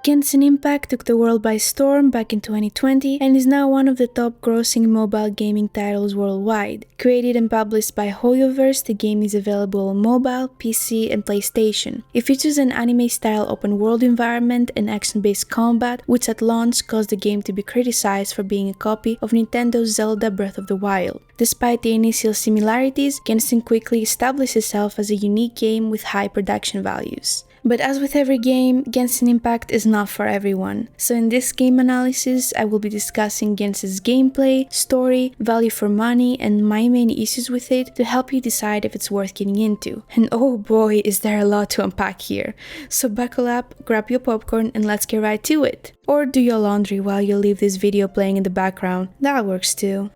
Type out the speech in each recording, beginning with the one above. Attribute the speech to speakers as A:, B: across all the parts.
A: Genshin Impact took the world by storm back in 2020 and is now one of the top grossing mobile gaming titles worldwide. Created and published by HoYoverse, the game is available on mobile, PC and PlayStation. It features an anime-style open-world environment and action-based combat, which at launch caused the game to be criticized for being a copy of Nintendo's Zelda Breath of the Wild. Despite the initial similarities, Genshin quickly established itself as a unique game with high production values. But as with every game, Genshin Impact is not for everyone. So in this game analysis, I will be discussing Genshin's gameplay, story, value for money, and my main issues with it to help you decide if it's worth getting into. And oh boy, is there a lot to unpack here. So buckle up, grab your popcorn, and let's get right to it. Or do your laundry while you leave this video playing in the background. That works too.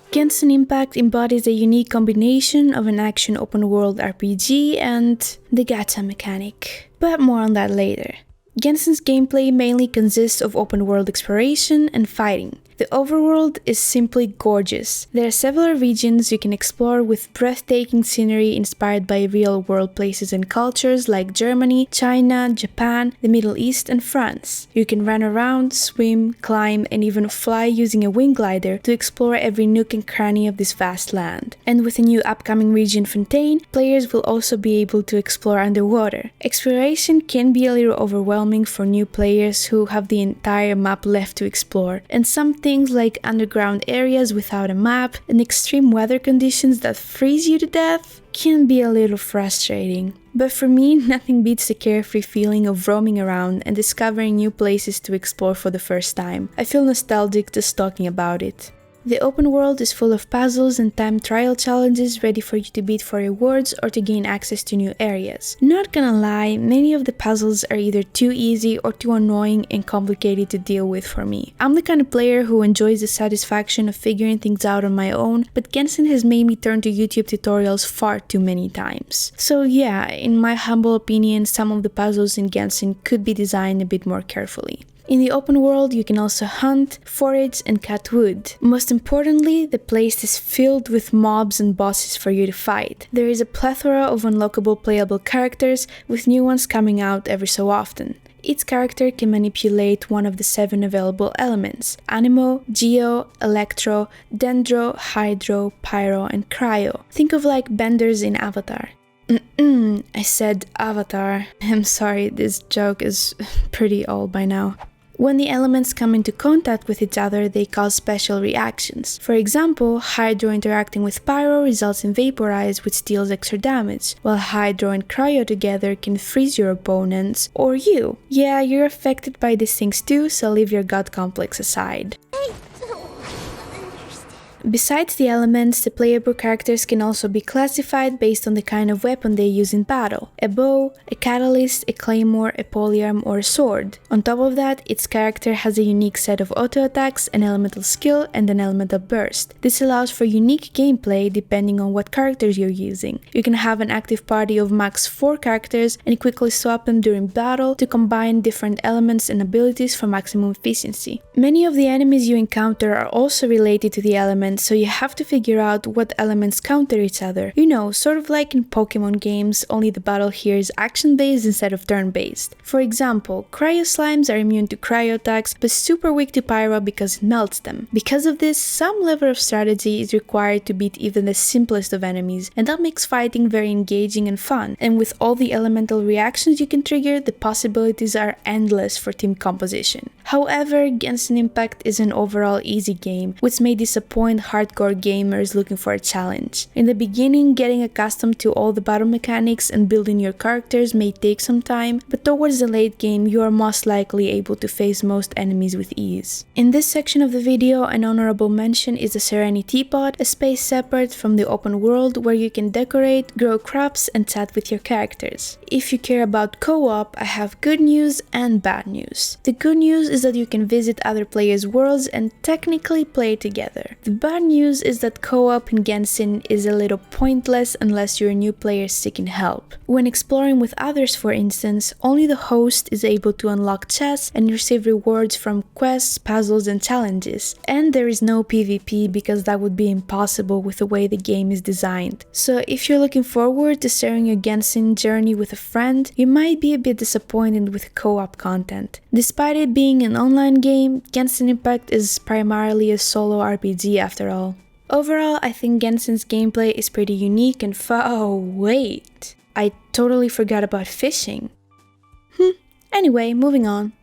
A: Genshin Impact embodies a unique combination of an action open-world RPG and the gacha mechanic, but more on that later. Genshin's gameplay mainly consists of open-world exploration and fighting. The overworld is simply gorgeous. There are several regions you can explore with breathtaking scenery inspired by real-world places and cultures like Germany, China, Japan, the Middle East, and France. You can run around, swim, climb, and even fly using a wing glider to explore every nook and cranny of this vast land. And with a new upcoming region Fontaine, players will also be able to explore underwater. Exploration can be a little overwhelming for new players who have the entire map left to explore, and some things like underground areas without a map and extreme weather conditions that freeze you to death can be a little frustrating. But for me, nothing beats the carefree feeling of roaming around and discovering new places to explore for the first time. I feel nostalgic just talking about it. The open world is full of puzzles and time trial challenges ready for you to beat for rewards or to gain access to new areas. Not gonna lie, many of the puzzles are either too easy or too annoying and complicated to deal with for me. I'm the kind of player who enjoys the satisfaction of figuring things out on my own, but Genshin has made me turn to YouTube tutorials far too many times. So yeah, in my humble opinion, some of the puzzles in Genshin could be designed a bit more carefully. In the open world, you can also hunt, forage, and cut wood. Most importantly, the place is filled with mobs and bosses for you to fight. There is a plethora of unlockable playable characters, with new ones coming out every so often. Each character can manipulate one of the 7 available elements: Anemo, Geo, Electro, Dendro, Hydro, Pyro, and Cryo. Think of like benders in Avatar. I said Avatar. I'm sorry, this joke is pretty old by now. When the elements come into contact with each other, they cause special reactions. For example, Hydro interacting with Pyro results in Vaporize, which deals extra damage, while Hydro and Cryo together can freeze your opponents, or you. Yeah, you're affected by these things too, so leave your god complex aside. Besides the elements, the playable characters can also be classified based on the kind of weapon they use in battle: a bow, a catalyst, a claymore, a polearm, or a sword. On top of that, each character has a unique set of auto attacks, an elemental skill, and an elemental burst. This allows for unique gameplay depending on what characters you're using. You can have an active party of max 4 characters and quickly swap them during battle to combine different elements and abilities for maximum efficiency. Many of the enemies you encounter are also related to the elements, so you have to figure out what elements counter each other. You know, sort of like in Pokemon games, only the battle here is action-based instead of turn-based. For example, Cryo Slimes are immune to Cryo attacks, but super weak to Pyro because it melts them. Because of this, some level of strategy is required to beat even the simplest of enemies, and that makes fighting very engaging and fun. And with all the elemental reactions you can trigger, the possibilities are endless for team composition. However, Genshin Impact is an overall easy game, which may disappoint hardcore gamers looking for a challenge. In the beginning, getting accustomed to all the battle mechanics and building your characters may take some time, but towards the late game, you are most likely able to face most enemies with ease. In this section of the video, an honorable mention is the Sereni Teapot, a space separate from the open world where you can decorate, grow crops, and chat with your characters. If you care about co-op, I have good news and bad news. The good news is that you can visit other players' worlds and technically play together. The bad news is that co-op in Genshin is a little pointless unless you're a new player seeking help. When exploring with others, for instance, only the host is able to unlock chests and receive rewards from quests, puzzles, and challenges. And there is no PvP because that would be impossible with the way the game is designed. So if you're looking forward to sharing your Genshin journey with a friend, you might be a bit disappointed with co-op content. Despite it being an online game, Genshin Impact is primarily a solo RPG after all. Overall, I think Genshin's gameplay is pretty unique and oh wait, I totally forgot about fishing. Anyway, moving on.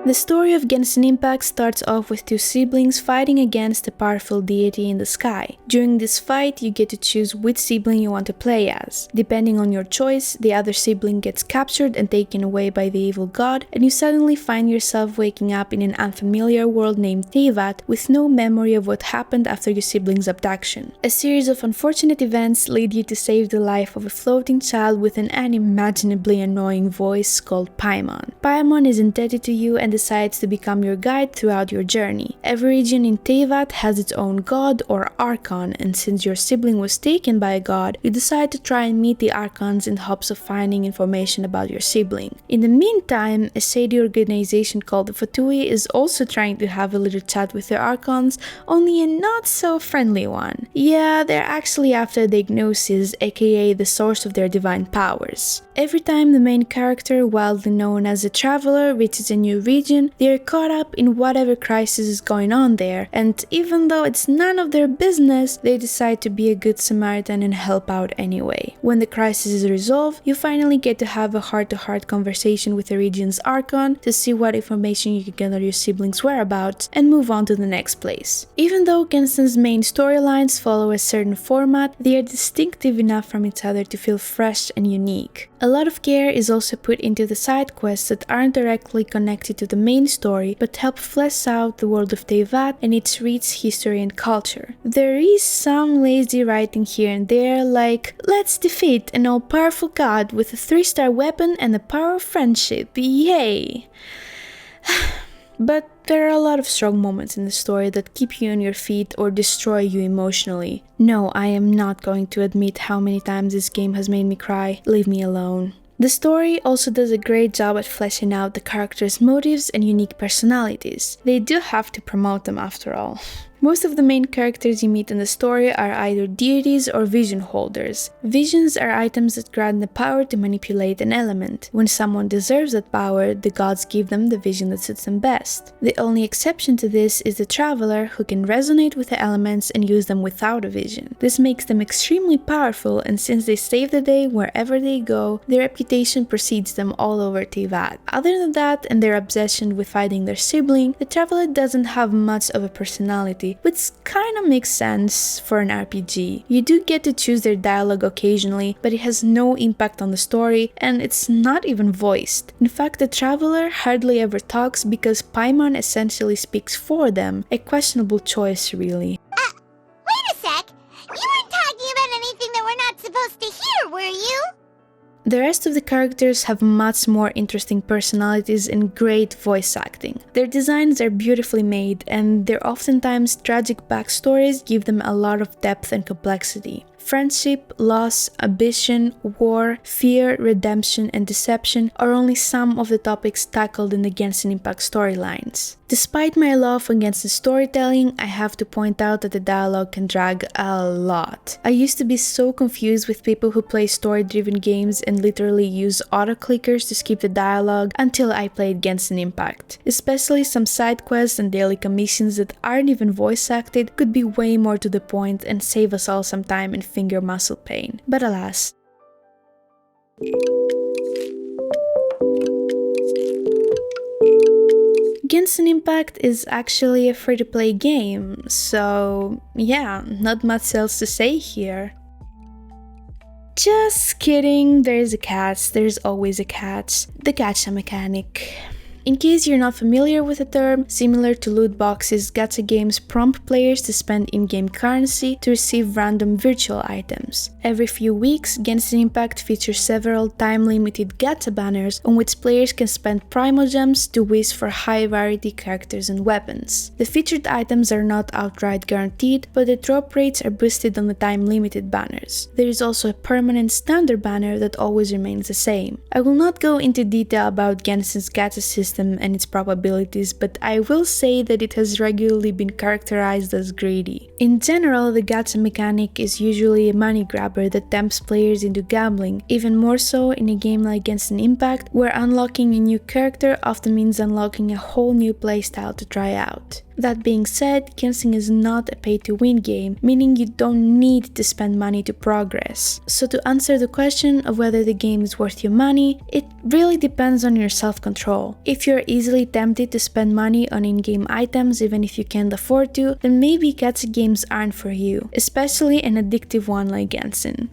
A: The story of Genshin Impact starts off with two siblings fighting against a powerful deity in the sky. During this fight, you get to choose which sibling you want to play as. Depending on your choice, the other sibling gets captured and taken away by the evil god, and you suddenly find yourself waking up in an unfamiliar world named Teyvat with no memory of what happened after your sibling's abduction. A series of unfortunate events lead you to save the life of a floating child with an unimaginably annoying voice called Paimon. Paimon is indebted to you and decides to become your guide throughout your journey. Every region in Teyvat has its own god or archon, and since your sibling was taken by a god, you decide to try and meet the archons in the hopes of finding information about your sibling. In the meantime, a shady organization called the Fatui is also trying to have a little chat with their archons, only a not so friendly one. Yeah, they're actually after the Gnosis, aka the source of their divine powers. Every time the main character, widely known as a traveler, reaches a new region, they are caught up in whatever crisis is going on there, and even though it's none of their business, they decide to be a good Samaritan and help out anyway. When the crisis is resolved, you finally get to have a heart-to-heart conversation with the region's archon to see what information you can get on your siblings' whereabouts and move on to the next place. Even though Genshin's main storylines follow a certain format, they are distinctive enough from each other to feel fresh and unique. A lot of care is also put into the side quests that aren't directly connected to the main story, but help flesh out the world of Teyvat and its rich history and culture. There is some lazy writing here and there, like, let's defeat an all-powerful god with a 3-star weapon and the power of friendship, yay! But there are a lot of strong moments in the story that keep you on your feet or destroy you emotionally. No, I am not going to admit how many times this game has made me cry. Leave me alone. The story also does a great job at fleshing out the characters' motives and unique personalities. They do have to promote them after all. Most of the main characters you meet in the story are either deities or vision holders. Visions are items that grant the power to manipulate an element. When someone deserves that power, the gods give them the vision that suits them best. The only exception to this is the traveler, who can resonate with the elements and use them without a vision. This makes them extremely powerful, and since they save the day wherever they go, their reputation precedes them all over Teyvat. Other than that, and their obsession with finding their sibling, the traveler doesn't have much of a personality, which kinda makes sense for an RPG. You do get to choose their dialogue occasionally, but it has no impact on the story, and it's not even voiced. In fact, the traveler hardly ever talks because Paimon essentially speaks for them, a questionable choice really.
B: Wait a sec! You weren't talking about anything that we're not supposed to hear, were you?
A: The rest of the characters have much more interesting personalities and great voice acting. Their designs are beautifully made, and their oftentimes tragic backstories give them a lot of depth and complexity. Friendship, loss, ambition, war, fear, redemption, and deception are only some of the topics tackled in the Genshin Impact storylines. Despite my love for Genshin storytelling, I have to point out that the dialogue can drag a lot. I used to be so confused with people who play story-driven games and literally use auto-clickers to skip the dialogue until I played Genshin Impact. Especially some side quests and daily commissions that aren't even voice acted could be way more to the point and save us all some time and finger muscle pain. But alas. Genshin Impact is actually a free-to-play game, so yeah, not much else to say here. Just kidding, there's a catch, there's always a catch. The gacha mechanic. In case you're not familiar with the term, similar to loot boxes, gacha games prompt players to spend in-game currency to receive random virtual items. Every few weeks, Genshin Impact features several time-limited gacha banners on which players can spend primogems to wish for high-variety characters and weapons. The featured items are not outright guaranteed, but the drop rates are boosted on the time-limited banners. There is also a permanent standard banner that always remains the same. I will not go into detail about Genshin's gacha system and its probabilities, but I will say that it has regularly been characterized as greedy. In general, the gacha mechanic is usually a money grabber that tempts players into gambling, even more so in a game like Genshin Impact, where unlocking a new character often means unlocking a whole new playstyle to try out. That being said, Genshin is not a pay-to-win game, meaning you don't need to spend money to progress. So to answer the question of whether the game is worth your money, it really depends on your self-control. If you're easily tempted to spend money on in-game items even if you can't afford to, then maybe gacha games aren't for you, especially an addictive one like Genshin.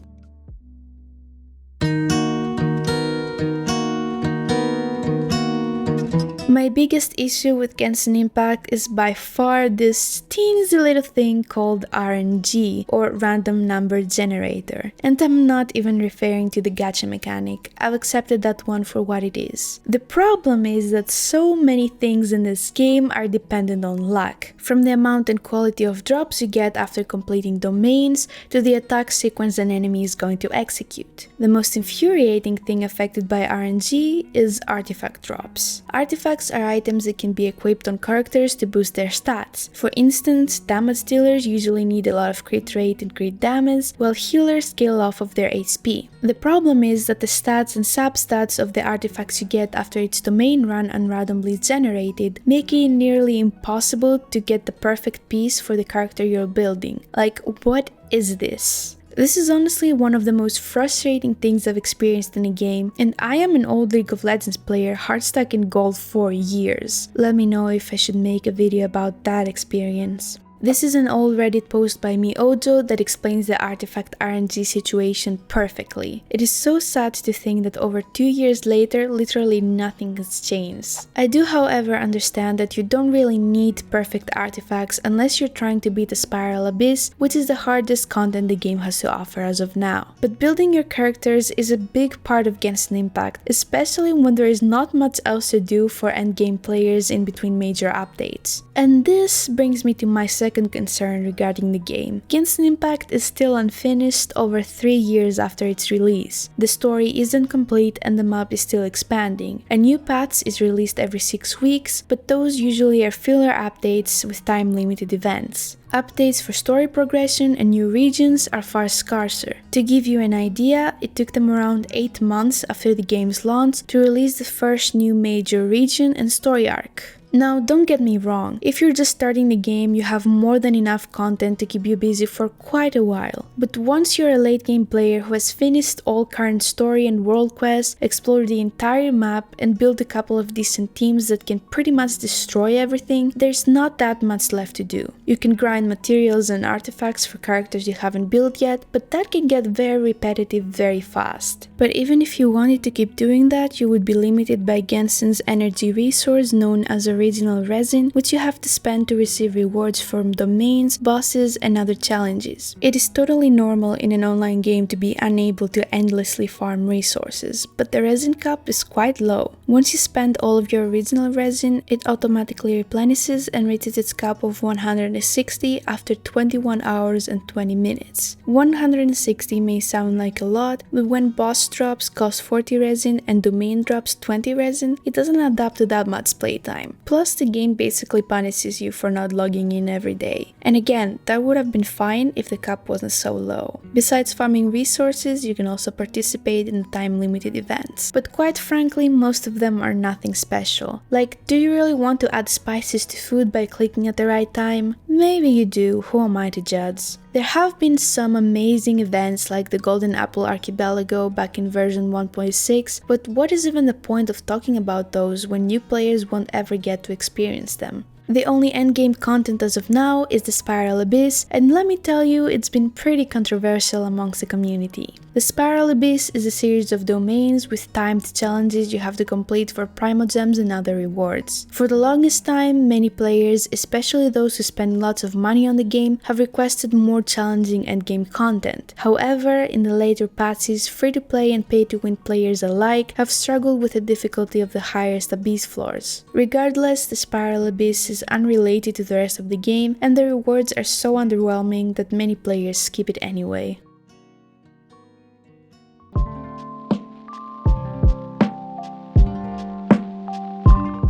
A: My biggest issue with Genshin Impact is by far this teensy little thing called RNG, or Random Number Generator. And I'm not even referring to the gacha mechanic, I've accepted that one for what it is. The problem is that so many things in this game are dependent on luck, from the amount and quality of drops you get after completing domains, to the attack sequence an enemy is going to execute. The most infuriating thing affected by RNG is artifact drops. Artifacts are items that can be equipped on characters to boost their stats. For instance, damage dealers usually need a lot of crit rate and crit damage, while healers scale off of their HP. The problem is that the stats and substats of the artifacts you get after its domain run are randomly generated, making it nearly impossible to get the perfect piece for the character you're building. Like, what is this? This is honestly one of the most frustrating things I've experienced in a game, and I am an old League of Legends player hard stuck in gold for years. Let me know if I should make a video about that experience. This is an old Reddit post by me Ojo that explains the artifact RNG situation perfectly. It is so sad to think that over 2 years later, literally nothing has changed. I do however understand that you don't really need perfect artifacts unless you're trying to beat the Spiral Abyss, which is the hardest content the game has to offer as of now. But building your characters is a big part of Genshin Impact, especially when there is not much else to do for endgame players in between major updates. And this brings me to my second concern regarding the game. Genshin Impact is still unfinished over 3 years after its release. The story isn't complete and the map is still expanding. A new patch is released every 6 weeks, but those usually are filler updates with time-limited events. Updates for story progression and new regions are far scarcer. To give you an idea, it took them around 8 months after the game's launch to release the first new major region and story arc. Now, don't get me wrong, if you're just starting the game, you have more than enough content to keep you busy for quite a while. But once you're a late game player who has finished all current story and world quests, explored the entire map, and built a couple of decent teams that can pretty much destroy everything, there's not that much left to do. You can grind materials and artifacts for characters you haven't built yet, but that can get very repetitive very fast. But even if you wanted to keep doing that, you would be limited by Genshin's energy resource known as original resin, which you have to spend to receive rewards from domains, bosses, and other challenges. It is totally normal in an online game to be unable to endlessly farm resources, but the resin cap is quite low. Once you spend all of your original resin, it automatically replenishes and reaches its cap of 160 after 21 hours and 20 minutes. 160 may sound like a lot, but when boss drops cost 40 resin and domain drops 20 resin, it doesn't add up to that much playtime. Plus, the game basically punishes you for not logging in every day. And again, that would have been fine if the cap wasn't so low. Besides farming resources, you can also participate in time-limited events. But quite frankly, most of them are nothing special. Like, do you really want to add spices to food by clicking at the right time? Maybe you do, who am I to judge? There have been some amazing events like the Golden Apple Archipelago back in version 1.6, but what is even the point of talking about those when new players won't ever get to experience them? The only endgame content as of now is the Spiral Abyss, and let me tell you, it's been pretty controversial amongst the community. The Spiral Abyss is a series of domains with timed challenges you have to complete for Primogems and other rewards. For the longest time, many players, especially those who spend lots of money on the game, have requested more challenging endgame content. However, in the later patches, free-to-play and pay-to-win players alike have struggled with the difficulty of the highest Abyss floors. Regardless, the Spiral Abyss is unrelated to the rest of the game, and the rewards are so underwhelming that many players skip it anyway.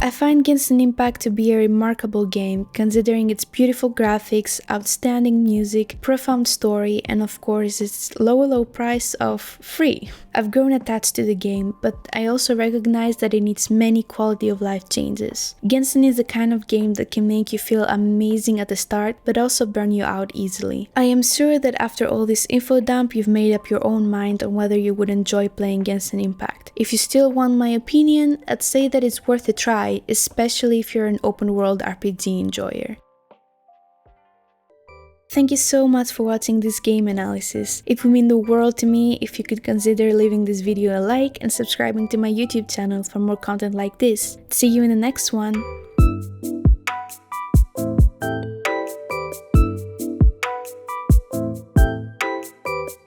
A: I find Genshin Impact to be a remarkable game, considering its beautiful graphics, outstanding music, profound story, and of course its low price of free. I've grown attached to the game, but I also recognize that it needs many quality of life changes. Genshin is the kind of game that can make you feel amazing at the start, but also burn you out easily. I am sure that after all this info dump, you've made up your own mind on whether you would enjoy playing Genshin Impact. If you still want my opinion, I'd say that it's worth a try, especially if you're an open world RPG enjoyer. Thank you so much for watching this game analysis. It would mean the world to me if you could consider leaving this video a like and subscribing to my YouTube channel for more content like this. See you in the next one!